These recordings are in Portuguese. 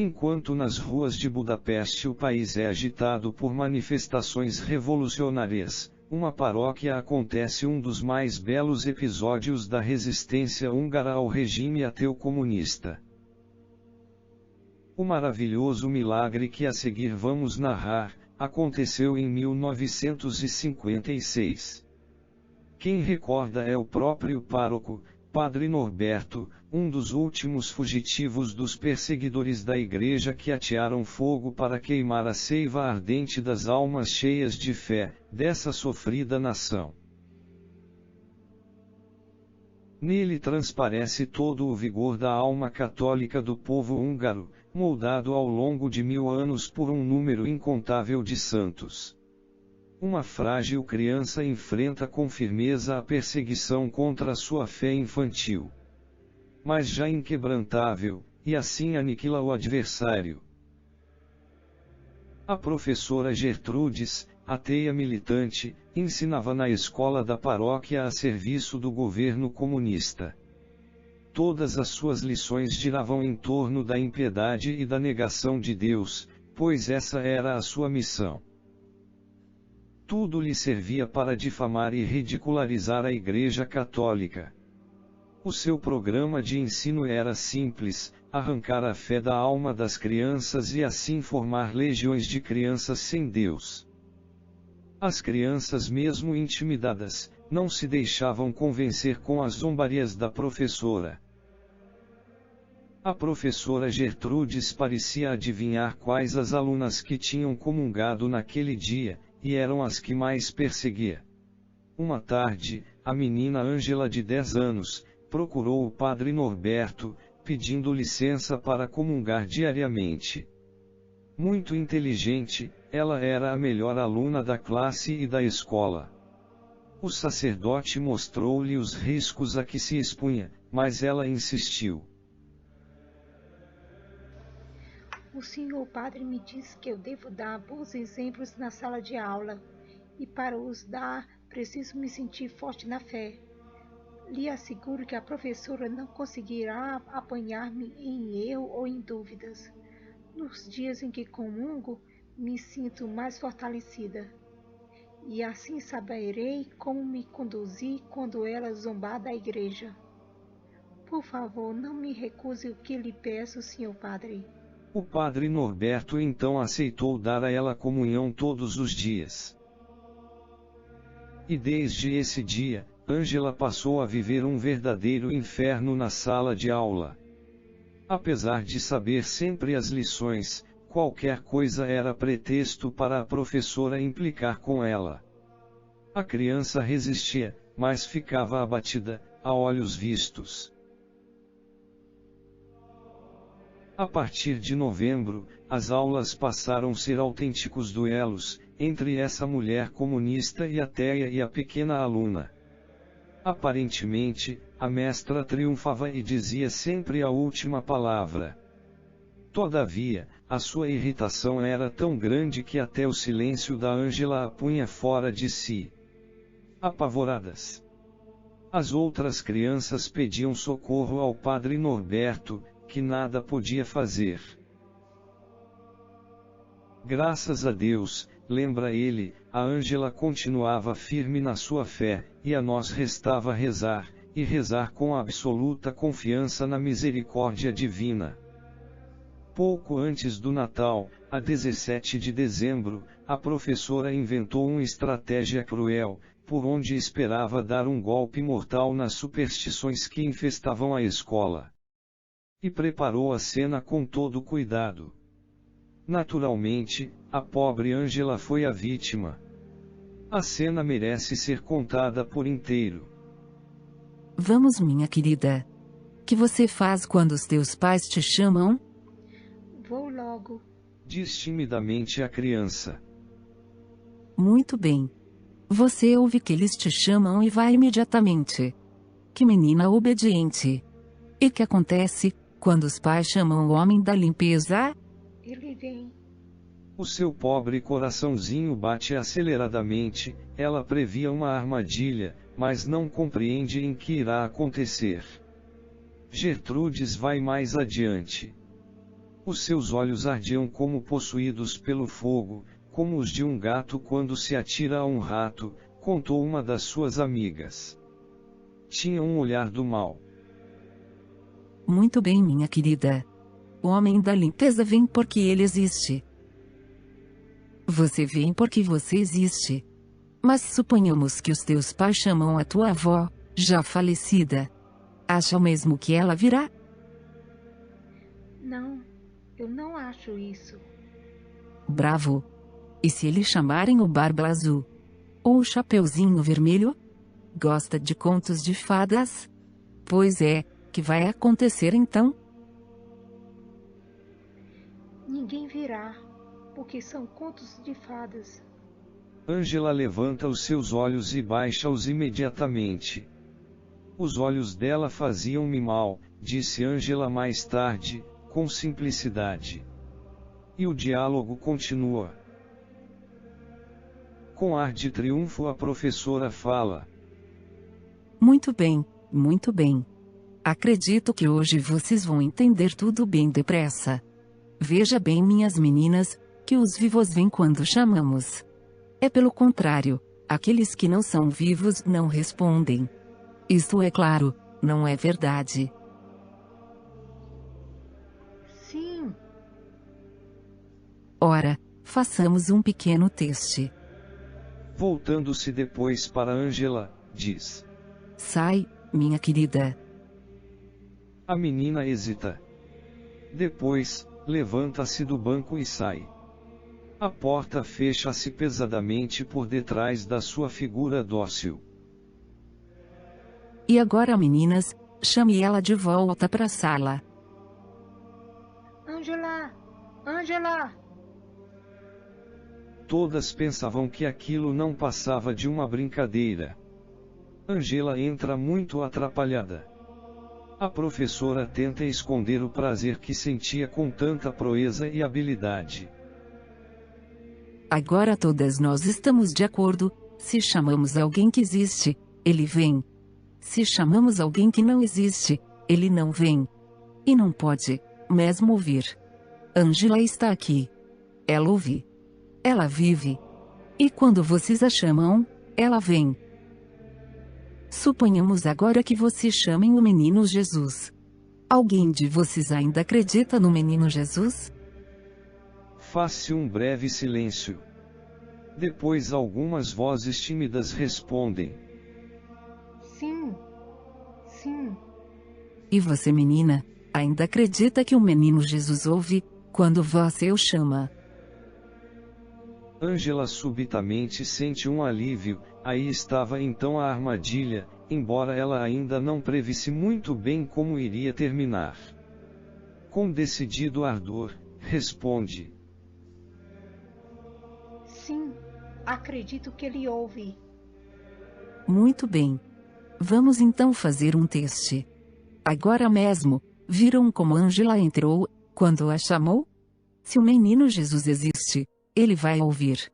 Enquanto nas ruas de Budapeste o país é agitado por manifestações revolucionárias, uma paróquia acontece um dos mais belos episódios da resistência húngara ao regime ateu comunista. O maravilhoso milagre que a seguir vamos narrar, aconteceu em 1956. Quem recorda é o próprio pároco, Padre Norberto, um dos últimos fugitivos dos perseguidores da Igreja que atearam fogo para queimar a seiva ardente das almas cheias de fé, dessa sofrida nação. Nele transparece todo o vigor da alma católica do povo húngaro, moldado ao longo de 1000 anos por um número incontável de santos. Uma frágil criança enfrenta com firmeza a perseguição contra sua fé infantil. Mas já inquebrantável, e assim aniquila o adversário. A professora Gertrudes, ateia militante, ensinava na escola da paróquia a serviço do governo comunista. Todas as suas lições giravam em torno da impiedade e da negação de Deus, pois essa era a sua missão. Tudo lhe servia para difamar e ridicularizar a Igreja Católica. O seu programa de ensino era simples: arrancar a fé da alma das crianças e assim formar legiões de crianças sem Deus. As crianças, mesmo intimidadas, não se deixavam convencer com as zombarias da professora. A professora Gertrudes parecia adivinhar quais as alunas que tinham comungado naquele dia, e eram as que mais perseguia. Uma tarde, a menina Ângela de 10 anos, procurou o padre Norberto, pedindo licença para comungar diariamente. Muito inteligente, ela era a melhor aluna da classe e da escola. O sacerdote mostrou-lhe os riscos a que se expunha, mas ela insistiu. O senhor padre me disse que eu devo dar bons exemplos na sala de aula, e para os dar, preciso me sentir forte na fé. Lhe asseguro que a professora não conseguirá apanhar-me em erro ou em dúvidas. Nos dias em que comungo, me sinto mais fortalecida. E assim saberei como me conduzir quando ela zombar da igreja. Por favor, não me recuse o que lhe peço, senhor padre. O padre Norberto então aceitou dar a ela comunhão todos os dias. E desde esse dia, Ângela passou a viver um verdadeiro inferno na sala de aula. Apesar de saber sempre as lições, qualquer coisa era pretexto para a professora implicar com ela. A criança resistia, mas ficava abatida, a olhos vistos. A partir de novembro, as aulas passaram a ser autênticos duelos, entre essa mulher comunista e ateia e a pequena aluna. Aparentemente, a mestra triunfava e dizia sempre a última palavra. Todavia, a sua irritação era tão grande que até o silêncio da Ângela a punha fora de si. Apavoradas, as outras crianças pediam socorro ao padre Norberto, que nada podia fazer. Graças a Deus, lembra ele, a Ângela continuava firme na sua fé, e a nós restava rezar, e rezar com absoluta confiança na misericórdia divina. Pouco antes do Natal, a 17 de dezembro, a professora inventou uma estratégia cruel, por onde esperava dar um golpe mortal nas superstições que infestavam a escola. E preparou a cena com todo cuidado. Naturalmente, a pobre Ângela foi a vítima. A cena merece ser contada por inteiro. Vamos, minha querida. Que você faz quando os teus pais te chamam? Vou logo, diz timidamente a criança. Muito bem. Você ouve que eles te chamam e vai imediatamente. Que menina obediente. E que acontece quando os pais chamam o homem da limpeza? Ele vem. O seu pobre coraçãozinho bate aceleradamente, ela previa uma armadilha, mas não compreende em que irá acontecer. Gertrudes vai mais adiante. Os seus olhos ardiam como possuídos pelo fogo, como os de um gato quando se atira a um rato, contou uma das suas amigas. Tinha um olhar do mal. Muito bem, minha querida. O homem da limpeza vem porque ele existe. Você vem porque você existe. Mas suponhamos que os teus pais chamam a tua avó, já falecida. Acha mesmo que ela virá? Não, eu não acho isso. Bravo! E se eles chamarem o Barba Azul? Ou o Chapeuzinho Vermelho? Gosta de contos de fadas? Pois é, que vai acontecer então? Ninguém virá, porque são contos de fadas. Ângela levanta os seus olhos e baixa-os imediatamente. Os olhos dela faziam-me mal, disse Ângela mais tarde, com simplicidade. E o diálogo continua. Com ar de triunfo a professora fala. Muito bem, muito bem. Acredito que hoje vocês vão entender tudo bem depressa. Veja bem, minhas meninas, que os vivos vêm quando chamamos. É pelo contrário, aqueles que não são vivos não respondem. Isto é claro, não é verdade? Sim. Ora, façamos um pequeno teste. Voltando-se depois para Ângela, diz. Sai, minha querida. A menina hesita. Depois, levanta-se do banco e sai. A porta fecha-se pesadamente por detrás da sua figura dócil. E agora, meninas, chame ela de volta para a sala. Ângela! Ângela! Todas pensavam que aquilo não passava de uma brincadeira. Ângela entra muito atrapalhada. A professora tenta esconder o prazer que sentia com tanta proeza e habilidade. Agora todas nós estamos de acordo, se chamamos alguém que existe, ele vem. Se chamamos alguém que não existe, ele não vem. E não pode, mesmo ouvir. Ângela está aqui. Ela ouve. Ela vive. E quando vocês a chamam, ela vem. Suponhamos agora que vocês chamem o menino Jesus. Alguém de vocês ainda acredita no menino Jesus? Faz-se um breve silêncio. Depois algumas vozes tímidas respondem. Sim. Sim. E você, menina, ainda acredita que o menino Jesus ouve, quando você o chama? Ângela subitamente sente um alívio, aí estava então a armadilha, embora ela ainda não previsse muito bem como iria terminar. Com decidido ardor, responde. Sim, acredito que ele ouve. Muito bem. Vamos então fazer um teste. Agora mesmo, viram como Ângela entrou, quando a chamou? Se o menino Jesus existe, ele vai ouvir.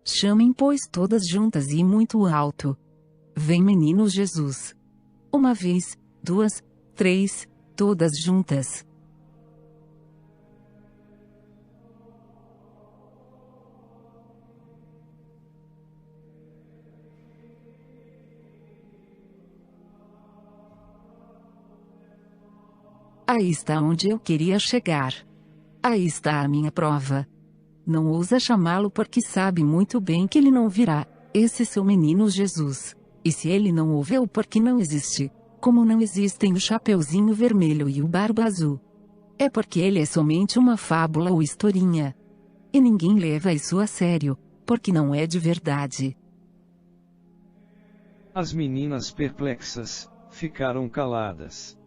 Chamem, pois, todas juntas e muito alto. Vem, menino Jesus. Uma vez, duas, três, todas juntas. Aí está onde eu queria chegar. Aí está a minha prova. Não ousa chamá-lo porque sabe muito bem que ele não virá, esse seu menino Jesus. E se ele não ouviu porque não existe, como não existem o Chapeuzinho Vermelho e o Barba Azul. É porque ele é somente uma fábula ou historinha. E ninguém leva isso a sério, porque não é de verdade. As meninas perplexas, ficaram caladas.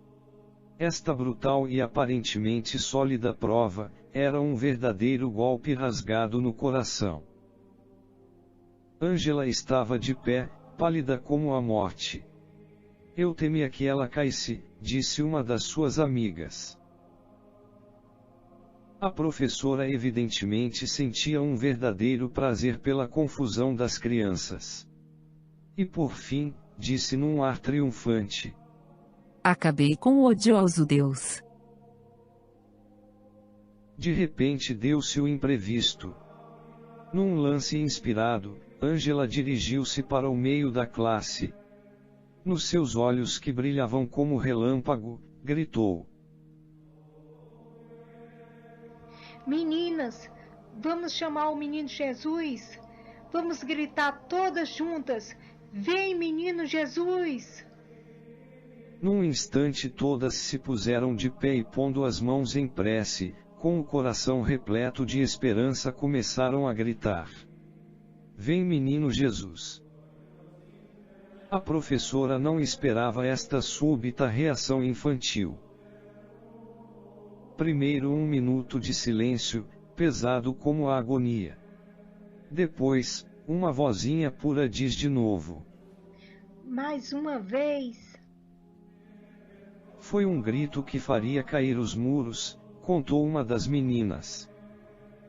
Esta brutal e aparentemente sólida prova, era um verdadeiro golpe rasgado no coração. Ângela estava de pé, pálida como a morte. Eu temia que ela caísse, disse uma das suas amigas. A professora evidentemente sentia um verdadeiro prazer pela confusão das crianças. E por fim, disse num ar triunfante. Acabei com o odioso Deus. De repente deu-se o imprevisto. Num lance inspirado, Ângela dirigiu-se para o meio da classe. Nos seus olhos que brilhavam como relâmpago, gritou: Meninas, vamos chamar o menino Jesus. Vamos gritar todas juntas: vem, menino Jesus! Num instante todas se puseram de pé e, pondo as mãos em prece, com o coração repleto de esperança, começaram a gritar: vem, menino Jesus! A professora não esperava esta súbita reação infantil. Primeiro 1 minuto de silêncio, pesado como a agonia. Depois, uma vozinha pura diz de novo: mais uma vez. Foi um grito que faria cair os muros, contou uma das meninas.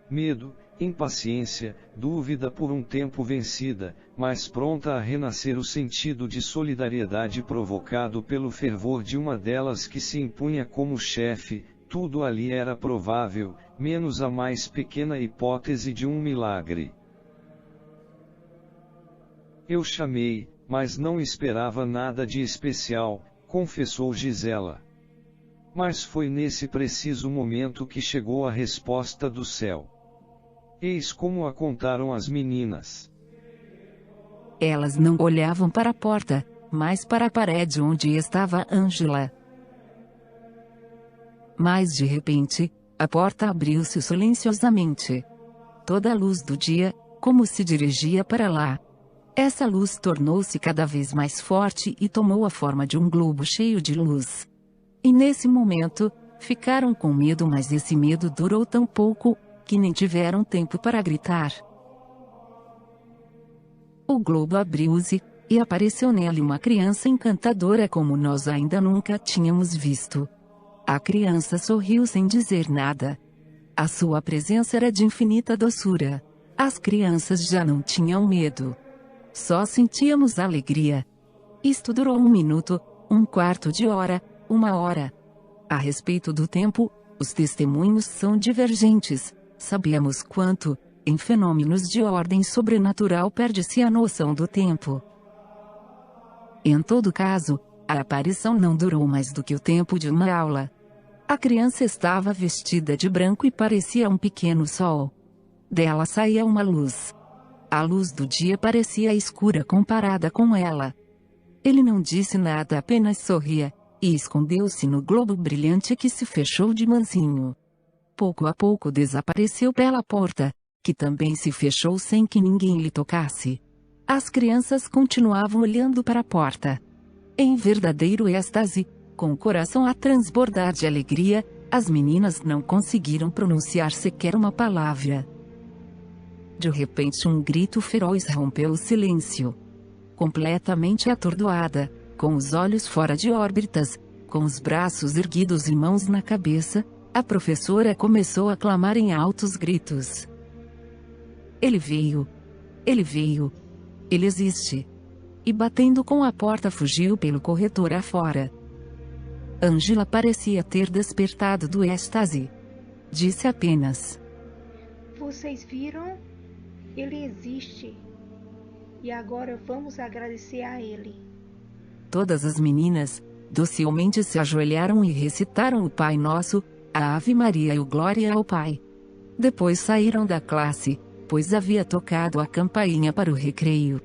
Medo, impaciência, dúvida por um tempo vencida, mas pronta a renascer o sentido de solidariedade provocado pelo fervor de uma delas que se impunha como chefe, tudo ali era provável, menos a mais pequena hipótese de um milagre. Eu chamei, mas não esperava nada de especial, confessou Gisela. Mas foi nesse preciso momento que chegou a resposta do céu. Eis como a contaram as meninas. Elas não olhavam para a porta, mas para a parede onde estava Ângela. Mas de repente, a porta abriu-se silenciosamente. Toda a luz do dia, como se dirigia para lá. Essa luz tornou-se cada vez mais forte e tomou a forma de um globo cheio de luz. E nesse momento, ficaram com medo, mas esse medo durou tão pouco, que nem tiveram tempo para gritar. O globo abriu-se, e apareceu nele uma criança encantadora como nós ainda nunca tínhamos visto. A criança sorriu sem dizer nada. A sua presença era de infinita doçura. As crianças já não tinham medo. Só sentíamos alegria. Isto durou 1 minuto, 1/4 de hora, 1 hora. A respeito do tempo, os testemunhos são divergentes. Sabemos quanto, em fenômenos de ordem sobrenatural, perde-se a noção do tempo. Em todo caso, a aparição não durou mais do que o tempo de uma aula. A criança estava vestida de branco e parecia um pequeno sol. Dela saía uma luz. A luz do dia parecia escura comparada com ela. Ele não disse nada, apenas sorria, e escondeu-se no globo brilhante que se fechou de mansinho. Pouco a pouco desapareceu pela porta, que também se fechou sem que ninguém lhe tocasse. As crianças continuavam olhando para a porta. Em verdadeiro êxtase, com o coração a transbordar de alegria, as meninas não conseguiram pronunciar sequer uma palavra. De repente um grito feroz rompeu o silêncio. Completamente atordoada, com os olhos fora de órbitas, com os braços erguidos e mãos na cabeça, a professora começou a clamar em altos gritos: ele veio! Ele veio! Ele existe! E batendo com a porta fugiu pelo corredor afora. Ângela parecia ter despertado do êxtase. Disse apenas: vocês viram? Ele existe. E agora vamos agradecer a ele. Todas as meninas, docilmente se ajoelharam e recitaram o Pai Nosso, a Ave Maria e o Glória ao Pai. Depois saíram da classe, pois havia tocado a campainha para o recreio.